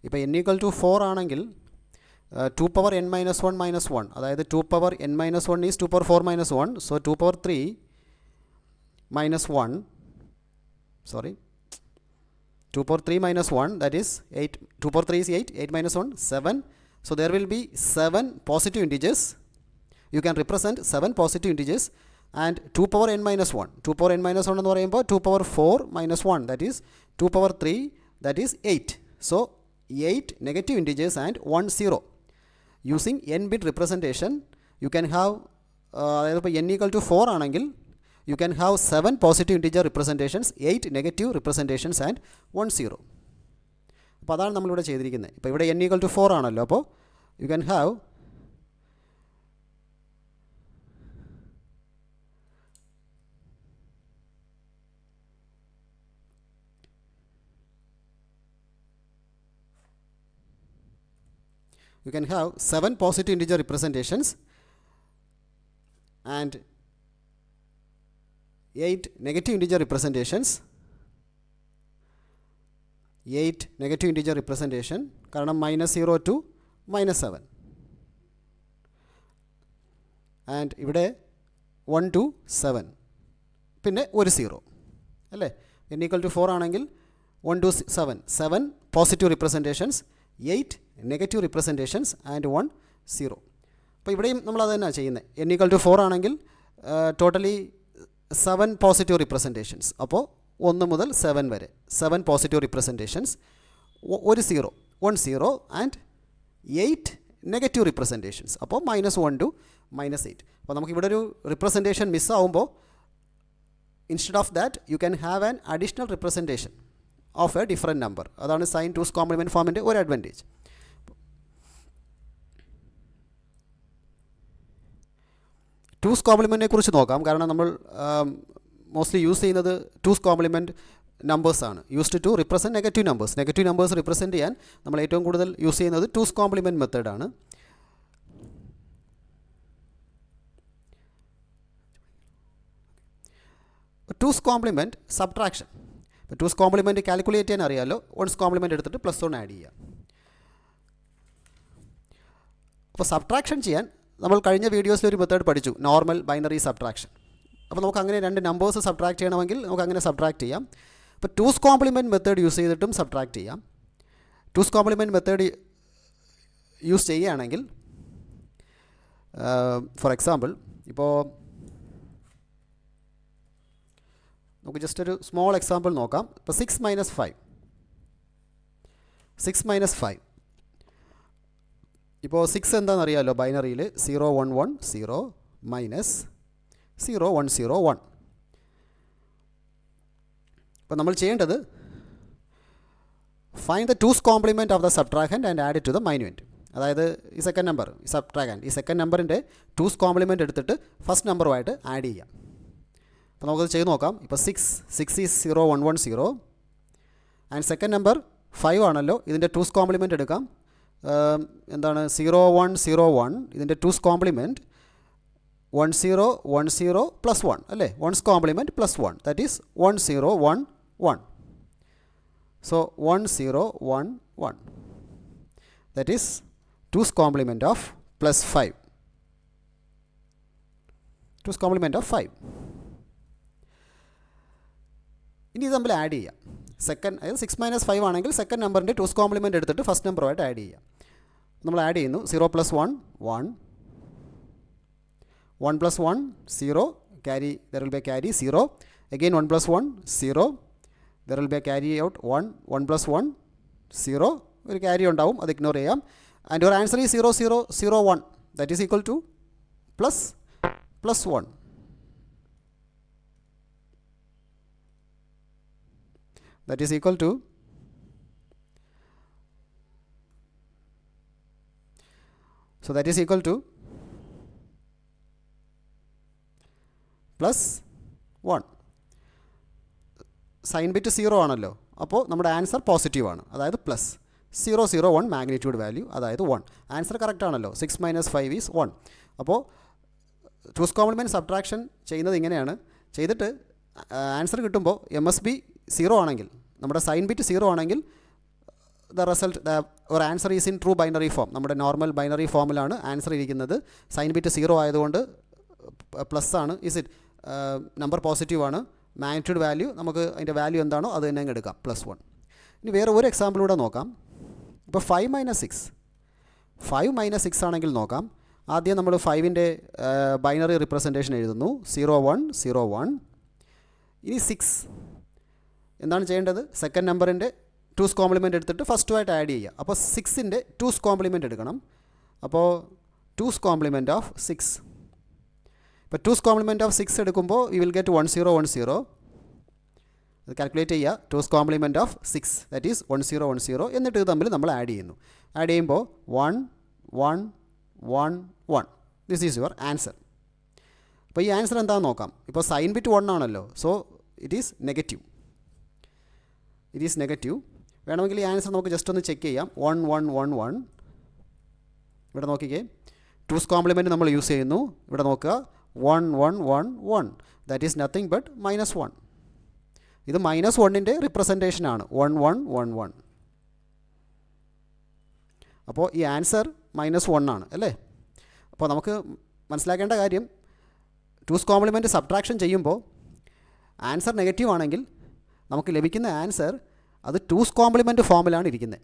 ഇപ്പോൾ n = 4 ആണെങ്കിൽ 2 power n - 1 - 1, അതായത് 2 power n - 1 is 2 power 4 - 1. So 2 power 3 - 1, sorry, 2 power 3 - 1, that is 8. 2 power 3 is 8, 8 - 1 7. So there will be 7 positive integers. You can represent 7 positive integers and 2 power n - 1. 2 power n - 1 എന്ന് പറയുമ്പോൾ 2 power 4 - 1, that is 2 power 3, that is 8. So 8 negative integers and 1 0. Using n bit representation you can have അതായത് ഇപ്പോൾ n = 4 ആണെങ്കിൽ you can have 7 positive integer representations, 8 negative representations and 1 0. അപ്പോൾ അതാണ് നമ്മളിവിടെ ചെയ്തിരിക്കുന്നത്. ഇപ്പോൾ ഇവിടെ n = 4 ആണല്ലോ. അപ്പോൾ you can have you can have 7 positive integer representations and 8 negative integer representations. 8 negative integer representation കാരണം -0 to -7 and ഇവിടെ 1 to 7 പിന്നെ ഒരു 0 അല്ലേ. n equal to 4 ആണെങ്കിൽ 1 to 7 പോസിറ്റീവ് റിപ്രസെൻറ്റേഷൻസ്, 8 നെഗറ്റീവ് റിപ്രസെൻറ്റേഷൻസ് ആൻഡ് 1 0. അപ്പോൾ ഇവിടെയും നമ്മൾ അത് തന്നെയാണ് ചെയ്യുന്നത്. n equal to 4 ആണെങ്കിൽ ടോട്ടലി 7 പോസിറ്റീവ് റിപ്രസെൻറ്റേഷൻസ്. അപ്പോൾ 1 മുതൽ 7 വരെ 7 പോസിറ്റീവ് റിപ്രസെൻറ്റേഷൻസ്, ഒരു 0 1 0 ആൻഡ് 8 നെഗറ്റീവ് റിപ്രസെൻറ്റേഷൻസ്. അപ്പോൾ -1 to -8. അപ്പോൾ നമുക്ക് ഇവിടെ ഒരു റിപ്രസെൻറ്റേഷൻ മിസ്സാവുമ്പോൾ instead of that you can have an additional representation of a different number. അതാണ് സൈൻ ടൂസ് കോംപ്ലിമെൻറ്റ് ഫോമിൻ്റെ ഒരു അഡ്വാൻറ്റേജ്. ടൂസ് കോംപ്ലിമെൻറ്റിനെ കുറിച്ച് നോക്കാം. കാരണം നമ്മൾ മോസ്റ്റ്ലി യൂസ് ചെയ്യുന്നത് ടൂസ് കോംപ്ലിമെൻറ്റ് നമ്പേഴ്സാണ്, used to represent negative numbers. Negative numbers represent ചെയ്യാൻ നമ്മൾ ഏറ്റവും കൂടുതൽ യൂസ് ചെയ്യുന്നത് ടൂസ് കോംപ്ലിമെൻറ്റ് മെത്തേഡാണ്. Two's complement subtraction. ഇപ്പോൾ ടൂസ് കോംപ്ലിമെൻറ്റ് കാൽക്കുലേറ്റ് ചെയ്യാൻ അറിയാമല്ലോ. വൺസ് കോംപ്ലിമെൻറ്റ് എടുത്തിട്ട് +1 ആഡ് ചെയ്യുക. അപ്പോൾ സബ്ട്രാക്ഷൻ ചെയ്യാൻ നമ്മൾ കഴിഞ്ഞ വീഡിയോസിൽ ഒരു മെത്തേഡ് പഠിച്ചു, നോർമൽ ബൈനറി സബ്ട്രാക്ഷൻ. അപ്പോൾ നമുക്ക് അങ്ങനെ രണ്ട് നമ്പേഴ്സ് സബ്ട്രാക്ട് ചെയ്യണമെങ്കിൽ നമുക്ക് അങ്ങനെ സബ്ട്രാക്ട് ചെയ്യാം. അപ്പോൾ ടൂസ് കോംപ്ലിമെൻറ്റ് മെത്തേഡ് യൂസ് ചെയ്തിട്ടും സബ്ട്രാക്ട് ചെയ്യാം. ടൂസ് കോംപ്ലിമെൻറ്റ് മെത്തേഡ് യൂസ് ചെയ്യുകയാണെങ്കിൽ ഫോർ എക്സാമ്പിൾ ഇപ്പോൾ നമുക്ക് ജസ്റ്റ് ഒരു സ്മോൾ എക്സാമ്പിൾ നോക്കാം. ഇപ്പോൾ 6 - 5 ഇപ്പോൾ 6 എന്താണെന്ന് അറിയാമല്ലോ, ബൈനറിയിൽ 0 1 1 0 -0 1 0 1. അപ്പോൾ നമ്മൾ ചെയ്യേണ്ടത് find the two's complement of the subtrahend and add it to the minuend. അതായത് ഈ സെക്കൻഡ് നമ്പർ സബ്ട്രാക്റ്റൻറ്റ്, ഈ സെക്കൻഡ് നമ്പറിൻ്റെ ടൂസ് കോംപ്ലിമെൻറ്റ് എടുത്തിട്ട് ഫസ്റ്റ് നമ്പറുമായിട്ട് ആഡ് ചെയ്യാം. അപ്പോൾ നമുക്കത് ചെയ്ത് നോക്കാം. ഇപ്പോൾ 6 ഈസ് 0 1 1 0 ആൻഡ് സെക്കൻഡ് നമ്പർ 5 ആണല്ലോ. ഇതിൻ്റെ ടൂസ് കോംപ്ലിമെൻറ്റ് എടുക്കാം. എന്താണ് 0 1 0 1, ഇതിൻ്റെ ടൂസ് കോംപ്ലിമെൻറ്റ് 1 0 1 0 +1 അല്ലേ. Once compliment +1 that is 1 0 1 1. So 1 0 1 1 that is two's complement of +5. Two's complement of 5. ഇനി ഇത് തമ്മിൽ ആഡ് ചെയ്യാം. സെക്കൻഡ് അതായത് 6 - 5 ആണെങ്കിൽ സെക്കൻഡ് നമ്പറിൻ്റെ ടൂസ് കോംപ്ലിമെൻറ്റ് എടുത്തിട്ട് ഫസ്റ്റ് നമ്പറുമായിട്ട് ആഡ് ചെയ്യാം. നമ്മൾ ആഡ് ചെയ്യുന്നു. 0 + 1 1 1 + 1 0 carry, there will be a carry 0, again 1 + 1 0, there will be a carry out 1 1 + 1 0, ഒരു carry ഉണ്ടാവും, അത് ഇഗ്നോർ ചെയ്യാം. And your answer is 0 0 0 1 that is equal to +1. That is equal to that is equal to +1. Sign bit 0 ആണല്ലോ. അപ്പോൾ നമ്മുടെ answer positive ആണ്, അതായത് +0 0 1 magnitude value, അതായത് 1. ആൻസർ കറക്റ്റ് ആണല്ലോ. 6 - 5 ഈസ് 1. അപ്പോൾ ടൂസ് കോംപ്ലിമെൻറ്റ് സബ്ട്രാക്ഷൻ ചെയ്യുന്നത് ഇങ്ങനെയാണ്. ചെയ്തിട്ട് ആൻസർ കിട്ടുമ്പോൾ MSB 0 ആണെങ്കിൽ, നമ്മുടെ സൈൻ ബിറ്റ് 0 ആണെങ്കിൽ ദ റിസൾട്ട് ഒരു answer is in true binary form. നമ്മുടെ നോർമൽ ബൈനറി ഫോമിലാണ് ആൻസർ ഇരിക്കുന്നത്. സൈൻ ബിറ്റ് 0 ആയതുകൊണ്ട് +ആണ്. ഈസ് ഇറ്റ് നമ്പർ പോസിറ്റീവ് ആണ്. മാഗ്നിറ്റ്യൂഡ് വാല്യൂ നമുക്ക് അതിൻ്റെ വാല്യൂ എന്താണോ അത് തന്നെ എടുക്കാം, +1. ഇനി വേറെ ഒരു എക്സാമ്പിൾ കൂടെ നോക്കാം. ഇപ്പോൾ 5 - 6 ആണെങ്കിൽ നോക്കാം. ആദ്യം നമ്മൾ 5ൻ്റെ ബൈനറി റിപ്രസെൻറ്റേഷൻ എഴുതുന്നു. 0 1 0 1. ഇനി 6 എന്താണ് ചെയ്യേണ്ടത്? സെക്കൻഡ് നമ്പറിൻ്റെ ടൂസ് കോംപ്ലിമെൻറ്റ് എടുത്തിട്ട് ഫസ്റ്റുമായിട്ട് ആഡ് ചെയ്യുക. അപ്പോൾ 6ൻ്റെ ടൂസ് കോംപ്ലിമെൻറ്റ് എടുക്കണം. അപ്പോൾ ടൂസ് കോംപ്ലിമെൻറ്റ് ഓഫ് 6, ഇപ്പോൾ ടൂസ് കോംപ്ലിമെൻറ്റ് ഓഫ് 6 എടുക്കുമ്പോൾ യു വിൽ ഗെറ്റ് 1 0 1 0. അത് കാൽക്കുലേറ്റ് ചെയ്യുക. Two's complement of 6 that is 1 0 1 0. എന്നിട്ട് ഇത് തമ്മിൽ നമ്മൾ ആഡ് ചെയ്യുന്നു. ആഡ് ചെയ്യുമ്പോൾ 1 1 1 1. This is your answer. അപ്പോൾ ഈ ആൻസർ എന്താണെന്ന് നോക്കാം. ഇപ്പോൾ സൈൻ ബിറ്റ് 1 ആണല്ലോ. So it is negative. വേണമെങ്കിൽ ഈ ആൻസർ നമുക്ക് ജസ്റ്റ് ഒന്ന് ചെക്ക് ചെയ്യാം. 1 1 1 1 ഇവിടെ നോക്കിക്കേ, 2's കോംപ്ലിമെൻറ്റ് നമ്മൾ യൂസ് ചെയ്യുന്നു. ഇവിടെ നോക്കുക, 1 1 1 1, ദാറ്റ് ഈസ് നത്തിങ് ബട്ട് -1. ഇത് -1ൻ്റെ റിപ്രസെൻറ്റേഷനാണ്, 1 1 1 1. അപ്പോൾ ഈ ആൻസർ -1 ആണ് അല്ലേ. അപ്പോൾ നമുക്ക് മനസ്സിലാക്കേണ്ട കാര്യം, 2's കോംപ്ലിമെൻറ്റ് സബ്ട്രാക്ഷൻ ചെയ്യുമ്പോൾ ആൻസർ നെഗറ്റീവ് ആണെങ്കിൽ നമുക്ക് ലഭിക്കുന്ന ആൻസർ അത് 2's കോംപ്ലിമെൻറ്റ് ഫോമിലാണ് ഇരിക്കുന്നത്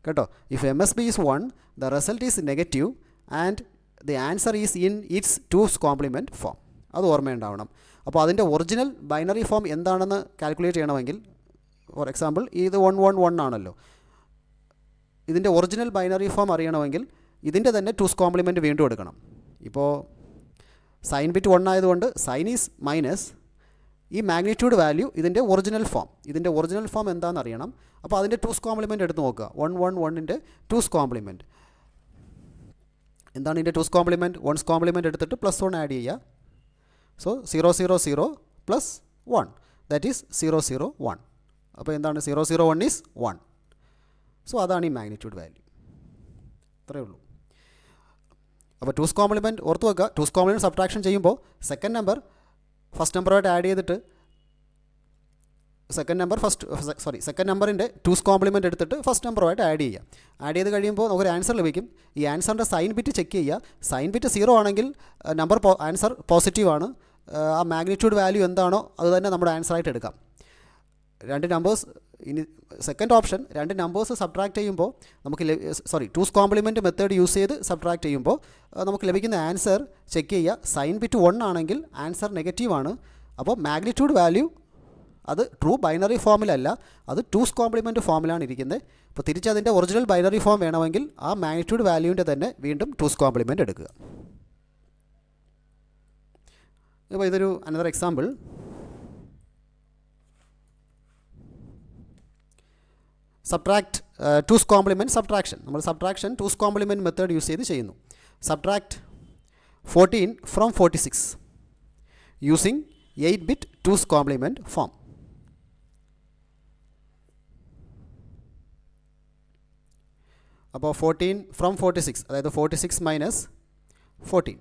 കേട്ടോ. If MSB is 1, the result is negative and the answer is in its 2's complement form. അത് ഓർമ്മയുണ്ടാവണം. അപ്പോൾ അതിൻ്റെ ഒറിജിനൽ ബൈനറി ഫോം എന്താണെന്ന് കാൽക്കുലേറ്റ് ചെയ്യണമെങ്കിൽ, ഫോർ എക്സാമ്പിൾ ഇത് 1 1 1 ആണല്ലോ, ഇതിൻ്റെ ഒറിജിനൽ ബൈനറി ഫോം അറിയണമെങ്കിൽ ഇതിൻ്റെ തന്നെ 2's കോംപ്ലിമെൻറ്റ് വീണ്ടും എടുക്കണം. ഇപ്പോൾ സൈൻ ബിറ്റ് 1 ആയതുകൊണ്ട് സൈൻ ഈസ് മൈനസ്, ഈ മാഗ്നിറ്റ്യൂഡ് വാല്യൂ ഇതിൻ്റെ ഒറിജിനൽ ഫോം എന്താണെന്ന് അറിയണം. അപ്പോൾ അതിൻ്റെ 2's കോംപ്ലിമെൻറ്റ് എടുത്ത് നോക്കുക. 1 1 1ൻ്റെ 2's കോംപ്ലിമെൻറ്റ് എന്താണ്? ഇതിൻ്റെ 2's കോംപ്ലിമെൻറ്റ് 1's കോംപ്ലിമെൻറ്റ് എടുത്തിട്ട് +1 ആഡ് ചെയ്യുക. So 0 0 0 + 1, that is 0 0 1. അപ്പോൾ എന്താണ്? 0 0 1 ഈസ് 1. സോ അതാണ് ഈ മാഗ്നിറ്റ്യൂഡ് വാല്യൂ. അത്രയേ ഉള്ളൂ. അപ്പോൾ 2's കോംപ്ലിമെൻറ്റ് ഓർത്ത് വെക്കുക. 2's കോംപ്ലിമെൻറ്റ് സബ്ട്രാക്ഷൻ ചെയ്യുമ്പോൾ സെക്കൻഡ് നമ്പർ ഫസ്റ്റ് നമ്പറുമായിട്ട് ആഡ് ചെയ്തിട്ട് സെക്കൻഡ് നമ്പറിൻ്റെ 2's കോംപ്ലിമെൻറ്റ് എടുത്തിട്ട് ഫസ്റ്റ് നമ്പറുമായിട്ട് ആഡ് ചെയ്യുക. ആഡ് ചെയ്ത് കഴിയുമ്പോൾ നമുക്കൊരു ആൻസർ ലഭിക്കും. ഈ ആൻസറിൻ്റെ സൈൻ ബിറ്റ് ചെക്ക് ചെയ്യുക. സൈൻ ബിറ്റ് 0 ആണെങ്കിൽ ആൻസർ പോസിറ്റീവാണ്. ആ മാഗ്നിറ്റ്യൂഡ് വാല്യൂ എന്താണോ അത് തന്നെ നമ്മുടെ ആൻസറായിട്ട് എടുക്കാം. രണ്ട് നമ്പേഴ്സ്, ഇനി സെക്കൻഡ് ഓപ്ഷൻ, രണ്ട് നമ്പേഴ്സ് സബ്ട്രാക്ട് ചെയ്യുമ്പോൾ നമുക്ക് 2's കോംപ്ലിമെൻറ്റ് മെത്തേഡ് യൂസ് ചെയ്ത് സബ്ട്രാക്ട് ചെയ്യുമ്പോൾ നമുക്ക് ലഭിക്കുന്ന ആൻസർ ചെക്ക് ചെയ്യുക. സൈൻ ബിറ്റ് 1 ആണെങ്കിൽ ആൻസർ നെഗറ്റീവാണ്. അപ്പോൾ മാഗ്നിറ്റ്യൂഡ് വാല്യൂ അത് ട്രൂ ബൈനറി ഫോമിലല്ല, അത് 2's കോംപ്ലിമെൻറ്റ് ഫോമിലാണ് ഇരിക്കുന്നത്. അപ്പോൾ തിരിച്ചതിൻ്റെ ഒറിജിനൽ ബൈനറി ഫോം വേണമെങ്കിൽ ആ മാഗ്നിറ്റ്യൂഡ് വാല്യൂവിൻ്റെ തന്നെ വീണ്ടും 2's കോംപ്ലിമെൻറ്റ് എടുക്കുക. അപ്പോൾ ഇതൊരു another example. Subtract 2's complement subtraction. നമ്മൾ subtraction 2's complement method use ചെയ്ത് ചെയ്യുന്നു. Subtract 14 from 46 using 8-bit 2's complement form. അപ്പോൾ 14 ഫ്രം 46, അതായത് 46 മൈനസ് 14.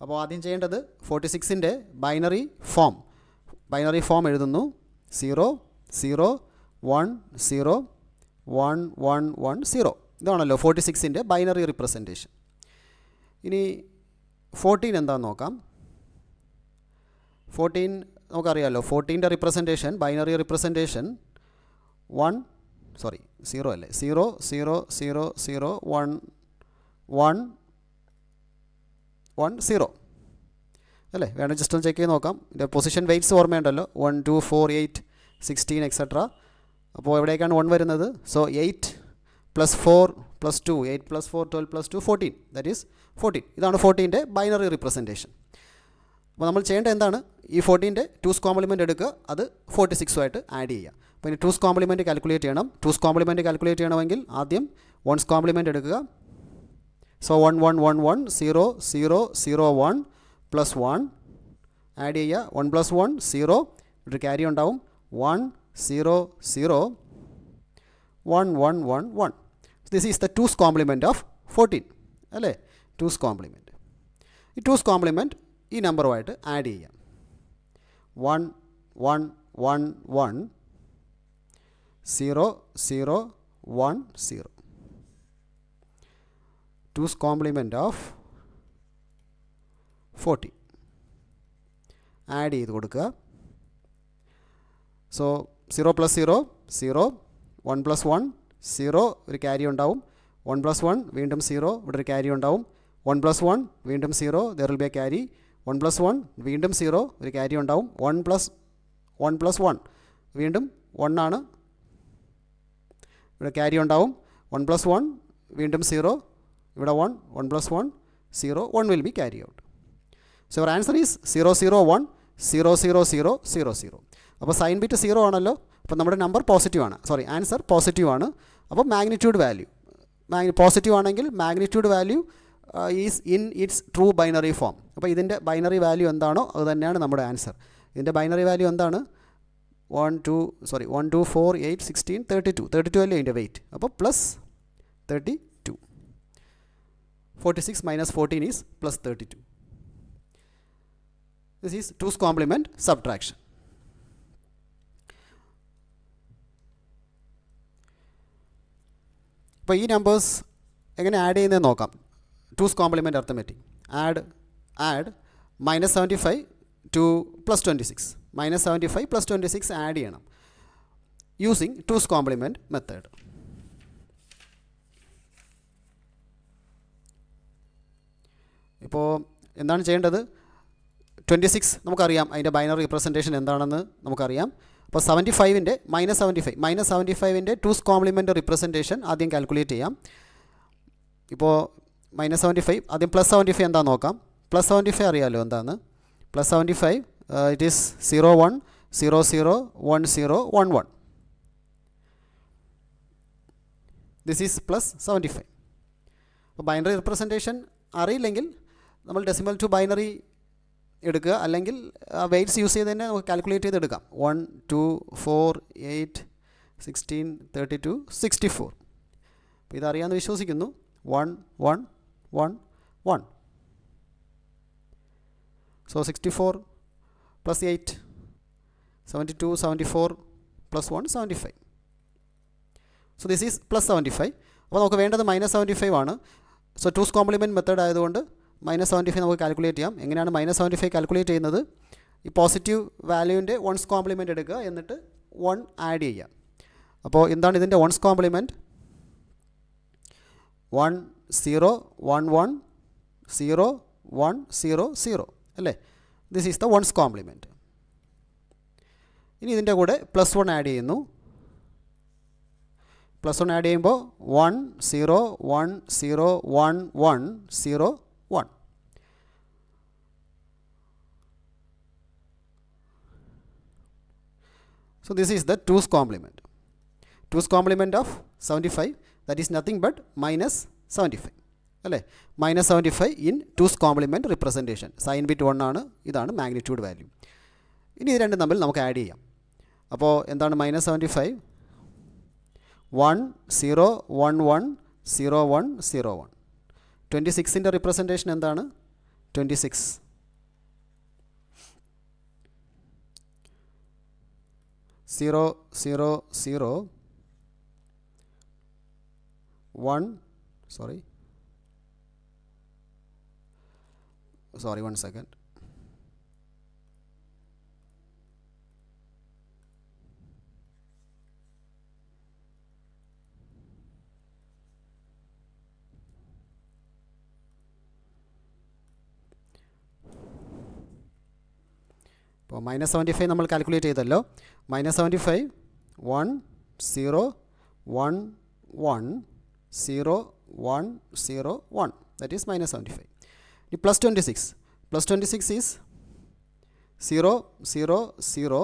അപ്പോൾ ആദ്യം ചെയ്യേണ്ടത് 46ൻ്റെ ബൈനറി ഫോം എഴുതുന്നു. 0 0 1 0 1 1 1 0. ഇതാണല്ലോ 46ൻ്റെ ബൈനറി റിപ്രസെൻറ്റേഷൻ. ഇനി 14 എന്താണെന്ന് നോക്കാം. 14 നമുക്കറിയാമല്ലോ, 14ൻ്റെ റിപ്രസെൻറ്റേഷൻ, ബൈനറി റിപ്രസെൻറ്റേഷൻ 0 അല്ലേ, 0 0 0 0 1 1 1 0 അല്ലേ. വേണം ജസ്റ്റ് ഒന്ന് ചെക്ക് ചെയ്ത് നോക്കാം. ഇതിൻ്റെ പൊസിഷൻ വെയ്റ്റ്സ് ഓർമ്മയുണ്ടല്ലോ, 1 2 4 8 16 എക്സെട്ര. അപ്പോൾ എവിടേക്കാണ് 1 വരുന്നത്? So 8 + 4 + 2, 8 + 4 12 + 2 14, that is 14. ഇതാണ് 14ൻ്റെ ബൈനറി റിപ്രസെൻറ്റേഷൻ. അപ്പോൾ നമ്മൾ ചെയ്യേണ്ടത് എന്താണ്? ഈ 14ൻ്റെ 2's കോംപ്ലിമെൻറ്റ് എടുക്കുക, അത് 46ആയിട്ട് ആഡ് ചെയ്യുക. അപ്പോൾ ഇനി 2's കോംപ്ലിമെൻറ്റ് കാൽക്കുലേറ്റ് ചെയ്യണം. 2's കോംപ്ലിമെൻറ്റ് കാൽക്കുലേറ്റ് ചെയ്യണമെങ്കിൽ ആദ്യം 1's കോംപ്ലിമെൻറ്റ് എടുക്കുക. സോ 1 1 1 1 0 0 0 1 + 1 ആഡ് ചെയ്യുക. 1 + 1 0, ഒരു ക്യാരി ഉണ്ടാവും. 1 0 0 1 1 1 1. This is the 2's compliment of 14 അല്ലേ. 2's കോംപ്ലിമെൻറ്റ്, ഈ 2's കോംപ്ലിമെൻറ്റ് ഈ നമ്പറുമായിട്ട് ആഡ് ചെയ്യാം. 1 1 1 1 0 0 1 0. 2's കോംപ്ലിമെൻറ്റ് ഓഫ് 40 ആഡ് ചെയ്ത് കൊടുക്കുക. സോ 0 + 0 0, 1 + 1 0, ഒരു ക്യാരി ഉണ്ടാവും. 1 + 1 വീണ്ടും 0, ഇവിടെ ഒരു ക്യാരി ഉണ്ടാവും. 1 + 1 വീണ്ടും 0, there will be A carry. 1 + 1 വീണ്ടും 0, ഒരു ക്യാരി ഉണ്ടാവും. 1 + 1 വീണ്ടും 1 ആണ്, ഇവിടെ ക്യാരി ഉണ്ടാവും. 1 + 1 വീണ്ടും 0, ഇവിടെ 1 1 + 1 0, 1 will be carry out. So your answer is 0 0 1 0 0 0 0 0. അപ്പോൾ സൈൻ ബിറ്റ് 0 ആണല്ലോ, അപ്പോൾ നമ്മുടെ നമ്പർ ആൻസർ പോസിറ്റീവ് ആണ്. അപ്പോൾ മാഗ്നിറ്റ്യൂഡ് വാല്യൂ പോസിറ്റീവ് ആണെങ്കിൽ magnitude value is in its true binary form. അപ്പോൾ ഇതിൻ്റെ ബൈനറി വാല്യൂ എന്താണോ അത് തന്നെയാണ് നമ്മുടെ ആൻസർ. ഇതിൻ്റെ ബൈനറി വാല്യൂ എന്താണ്? 1 2 4 8 16 32 അല്ലേ ഇതിൻ്റെ വെയിറ്റ്. അപ്പോൾ +32. 46 minus 14 is plus 32. This is 2's complement subtraction. ഇപ്പോൾ ഈ നമ്പേഴ്സ് എങ്ങനെ ആഡ് ചെയ്യുന്നതെന്ന് നോക്കാം. 2's complement arithmetic. Add minus 75 to plus 26. Minus 75 plus 26 add ചെയ്യണം using 2's complement method. ഇപ്പോൾ എന്താണ് ചെയ്യേണ്ടത്? 26 നമുക്കറിയാം, അതിൻ്റെ ബൈനറി റിപ്രസെൻറ്റേഷൻ എന്താണെന്ന് നമുക്കറിയാം. അപ്പോൾ 75ൻ്റെ മൈനസ് 75ൻ്റെ 2's complement റിപ്രസെൻറ്റേഷൻ ആദ്യം കാൽക്കുലേറ്റ് ചെയ്യാം. ഇപ്പോൾ മൈനസ് 75 ആദ്യം പ്ലസ് 75 എന്താണെന്ന് നോക്കാം. പ്ലസ് 75 അറിയാമല്ലോ എന്താണ്. Plus 75 it is 0 1 0 0 1 0 1 1. This is plus 75. അപ്പോൾ ബൈനറി റിപ്രസെൻറ്റേഷൻ അറിയില്ലെങ്കിൽ നമ്മൾ ഡെസിമൽ ടു ബൈനറി എടുക്കുക, അല്ലെങ്കിൽ വെയ്റ്റ്സ് യൂസ് ചെയ്ത് തന്നെ നമുക്ക് കാൽക്കുലേറ്റ് ചെയ്തെടുക്കാം. 1 2 4 8 16 32 64. അപ്പോൾ ഇതറിയാമെന്ന് വിശ്വസിക്കുന്നു. 1 1 1 1. So 64 plus 8 72 74 plus 1 75. So this is plus 75. അപ്പോൾ നമുക്ക് വേണ്ടത് മൈനസ് 75 ആണ്. സോ 2's complement മെത്തേഡ് ആയതുകൊണ്ട് മൈനസ് 75 നമുക്ക് കാൽക്കുലേറ്റ് ചെയ്യാം. എങ്ങനെയാണ് മൈനസ് 75 കാൽക്കുലേറ്റ് ചെയ്യുന്നത്? ഈ പോസിറ്റീവ് വാല്യൂവിൻ്റെ 1's complement എടുക്കുക, എന്നിട്ട് 1 ആഡ് ചെയ്യുക. അപ്പോൾ എന്താണ് ഇതിൻ്റെ 1's complement? 1 0 1 1 0 1 0 0 അല്ലേ? This is the 1's complement. ഇനി ഇതിൻ്റെ കൂടെ പ്ലസ് 1 ആഡ് ചെയ്യുന്നു. പ്ലസ് 1 ആഡ് ചെയ്യുമ്പോൾ 1 0 1 0 1 1 0 1. So this is the 2's complement. 2's complement of 75, that is nothing but minus 75 അല്ലേ? Minus 75 in 2's complement representation. Sign bit 1 ആണ്, ഇതാണ് magnitude value. ഇനി ഇത് രണ്ടും തമ്മിൽ നമുക്ക് ആഡ് ചെയ്യാം. അപ്പോൾ എന്താണ് മൈനസ് 75? 1 0 1 1 0 1 0 1. 26ൻ്റെ റിപ്രസെൻറ്റേഷൻ എന്താണ്? 26. 0 0 0 1 sorry 1 second. ഇപ്പോൾ മൈനസ് 75 നമ്മൾ കാൽക്കുലേറ്റ് ചെയ്തല്ലോ. Minus 75 1 0 1 1 0 1 0 1, that is minus 75. The plus 26 is 0 0 0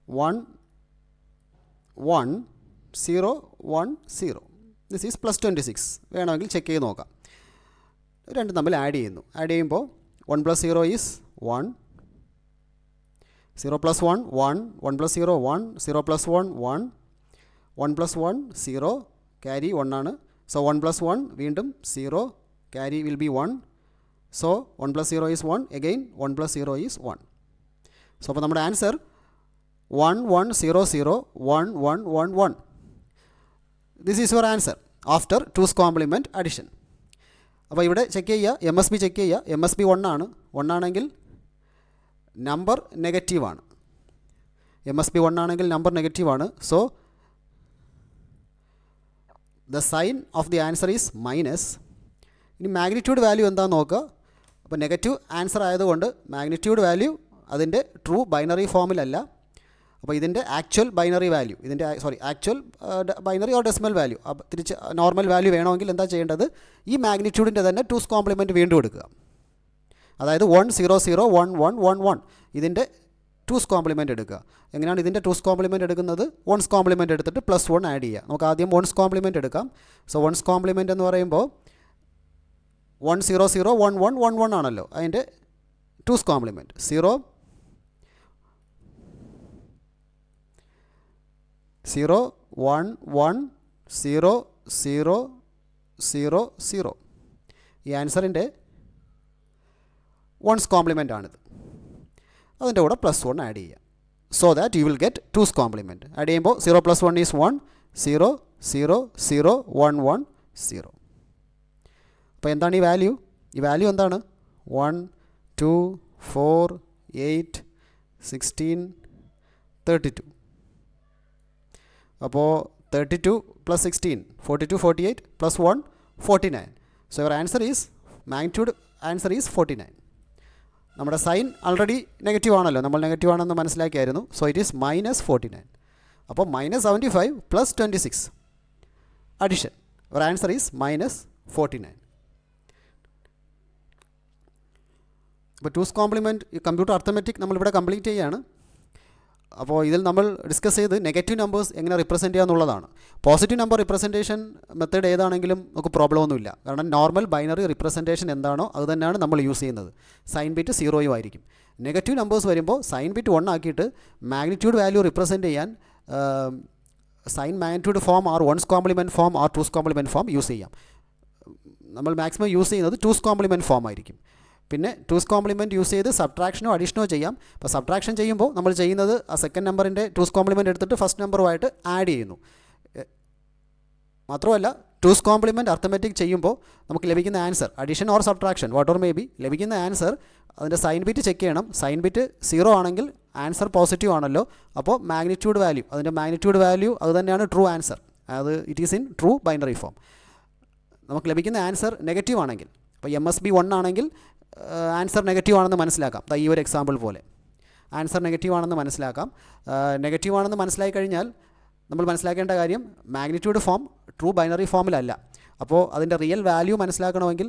1 1 0 1 0. This is plus 26. വേണമെങ്കിൽ ചെക്ക് ചെയ്ത് നോക്കാം. രണ്ടും തമ്മിൽ ആഡ് ചെയ്യുന്നു. ആഡ് ചെയ്യുമ്പോൾ 1 plus 0 is 1, 0 plus 1 1, 1 plus 0 1, 0 plus 1 1, 1 plus 1 0, carry 1 ആണ്. So 1 plus 1 വീണ്ടും 0, carry will be 1. So 1 plus 0 is 1, again 1 plus 0 is 1. So അപ്പോൾ നമ്മുടെ answer 1 1 0 0 1 1 1 1. This is your answer after 2's complement addition. അപ്പോൾ ഇവിടെ ചെക്ക് ചെയ്യുക, M S B check ചെയ്യുക. M S B 1 ആണ്. 1 ആണെങ്കിൽ നമ്പർ നെഗറ്റീവാണ്. എം എസ് ബി 1 ആണെങ്കിൽ നമ്പർ നെഗറ്റീവാണ്. So the sign of the answer is minus. ഇനി മാഗ്നിറ്റ്യൂഡ് വാല്യൂ എന്താണെന്ന് നോക്കുക. അപ്പോൾ നെഗറ്റീവ് ആൻസർ ആയതുകൊണ്ട് മാഗ്നിറ്റ്യൂഡ് വാല്യൂ അതിൻ്റെ ട്രൂ ബൈനറി ഫോമിലല്ല. അപ്പോൾ ഇതിൻ്റെ actual binary value, actual binary or decimal value, തിരിച്ച് നോർമൽ വാല്യൂ വേണമെങ്കിൽ എന്താ ചെയ്യേണ്ടത്? ഈ മാഗ്നിറ്റ്യൂഡിൻ്റെ തന്നെ 2's complement വീണ്ടും എടുക്കുക. അതായത് 1 0 0 1 1 1 1 ഇതിൻ്റെ 2's complement എടുക്കുക. എങ്ങനെയാണ് ഇതിൻ്റെ 2's complement എടുക്കുന്നത്? 1's complement എടുത്തിട്ട് പ്ലസ് 1 ആഡ് ചെയ്യുക. നമുക്ക് ആദ്യം 1's complement എടുക്കാം. സോ 1's complement എന്ന് പറയുമ്പോൾ 1 0 0 1 1 1 1 ആണല്ലോ. അതിൻ്റെ 2's complement 0 0 1 1 0 0 0 0. ഈ ആൻസറിൻ്റെ വൺസ് കോംപ്ലിമെൻ്റ് ആണിത്. അതിൻ്റെ കൂടെ +1 ആഡ് ചെയ്യുക. So that you will get 2's compliment. Add ചെയ്യുമ്പോൾ 0 + 1 ഈസ് 1, 0 0 0 1 1 0. അപ്പോൾ എന്താണ് ഈ വാല്യൂ? ഈ വാല്യൂ എന്താണ്? 1 2 4 8 16 32. അപ്പോൾ 32 + 16 42 48 +1 49. So your answer is magnitude answer is 49. നമ്മുടെ സൈൻ ആൾറെഡി നെഗറ്റീവ് ആണല്ലോ, നമ്മൾ നെഗറ്റീവ് ആണെന്ന് മനസ്സിലാക്കിയായിരുന്നു. So it is -49. അപ്പോൾ -75 + 26 അഡിഷൻ. our answer is -49. അപ്പോൾ 2's കോംപ്ലിമെൻറ്റ് ഈ കമ്പ്യൂട്ടർ അർത്ഥമെറ്റിക് നമ്മളിവിടെ കംപ്ലീറ്റ് ചെയ്യുകയാണ്. അപ്പോൾ ഇതിൽ നമ്മൾ ഡിസ്കസ് ചെയ്ത് നെഗറ്റീവ് നമ്പേഴ്സ് എങ്ങനെ റിപ്രസെൻറ്റ് ചെയ്യുക എന്നുള്ളതാണ്. പോസിറ്റീവ് നമ്പർ റിപ്രസെൻറ്റേഷൻ മെത്തേഡ് ഏതാണെങ്കിലും നമുക്ക് പ്രോബ്ലം ഒന്നുമില്ല. കാരണം നോർമൽ ബൈനറി റിപ്രസെൻറ്റേഷൻ എന്താണോ അത് തന്നെയാണ് നമ്മൾ യൂസ് ചെയ്യുന്നത്. സൈൻ ബിറ്റ് 0 ആയിരിക്കും. നെഗറ്റീവ് നമ്പേഴ്സ് വരുമ്പോൾ സൈൻ ബിറ്റ് 1 ആക്കിയിട്ട് മാഗ്നിറ്റ്യൂഡ് വാല്യൂ റിപ്രസെൻറ്റ് ചെയ്യാൻ sign magnitude form or 1's complement form or 2's complement form use ചെയ്യാം. നമ്മൾ മാക്സിമം യൂസ് ചെയ്യുന്നത് 2's കോംപ്ലിമെൻറ്റ് ഫോം ആയിരിക്കും. പിന്നെ 2's കോംപ്ലിമെൻറ്റ് യൂസ് ചെയ്ത് സബ്ട്രാക്ഷനോ അഡീഷനോ ചെയ്യാം. അപ്പോൾ സബ്ട്രാക്ഷൻ ചെയ്യുമ്പോൾ നമ്മൾ ചെയ്യുന്നത് ആ സെക്കൻഡ് നമ്പറിൻ്റെ 2's കോംപ്ലിമെൻറ്റ് എടുത്തിട്ട് ഫസ്റ്റ് നമ്പറുമായിട്ട് ആഡ് ചെയ്യുന്നു. മാത്രമല്ല 2's കോംപ്ലിമെൻറ്റ് അർത്ഥമെറ്റിക് ചെയ്യുമ്പോൾ നമുക്ക് ലഭിക്കുന്ന answer addition or subtraction whatever may be ലഭിക്കുന്ന ആൻസർ അതിൻ്റെ സൈൻ ബിറ്റ് ചെക്ക് ചെയ്യണം. സൈൻ ബിറ്റ് 0 ആണെങ്കിൽ ആൻസർ പോസിറ്റീവ് ആണല്ലോ. അപ്പോൾ മാഗ്നിറ്റ്യൂഡ് വാല്യൂ അതിൻ്റെ മാഗ്നിറ്റ്യൂഡ് വാല്യൂ അത് തന്നെയാണ് ട്രൂ ആൻസർ. അത് it is in true binary form. നമുക്ക് ലഭിക്കുന്ന ആൻസർ നെഗറ്റീവ് ആണെങ്കിൽ, അപ്പോൾ MSB 1 ആണെങ്കിൽ ആൻസർ നെഗറ്റീവ് ആണെന്ന് മനസ്സിലാക്കാം. ഈ ഒരു എക്സാമ്പിൾ പോലെ ആൻസർ നെഗറ്റീവ് ആണെന്ന് മനസ്സിലാക്കാം. നെഗറ്റീവ് ആണെന്ന് മനസ്സിലാക്കി കഴിഞ്ഞാൽ നമ്മൾ മനസ്സിലാക്കേണ്ട കാര്യം മാഗ്നിറ്റ്യൂഡ് ഫോം ട്രൂ ബൈനറി ഫോമിലല്ല. അപ്പോൾ അതിൻ്റെ റിയൽ വാല്യൂ മനസ്സിലാക്കണമെങ്കിൽ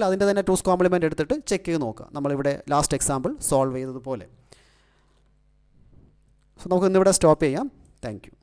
അതിൻ്റെ തന്നെ 2's കോംപ്ലിമെൻറ്റ് എടുത്തിട്ട് ചെക്ക് ചെയ്ത് നോക്കുക. നമ്മളിവിടെ ലാസ്റ്റ് എക്സാമ്പിൾ സോൾവ് ചെയ്തതുപോലെ. സോ നമുക്ക് ഇന്നിവിടെ സ്റ്റോപ്പ് ചെയ്യാം. Thank you.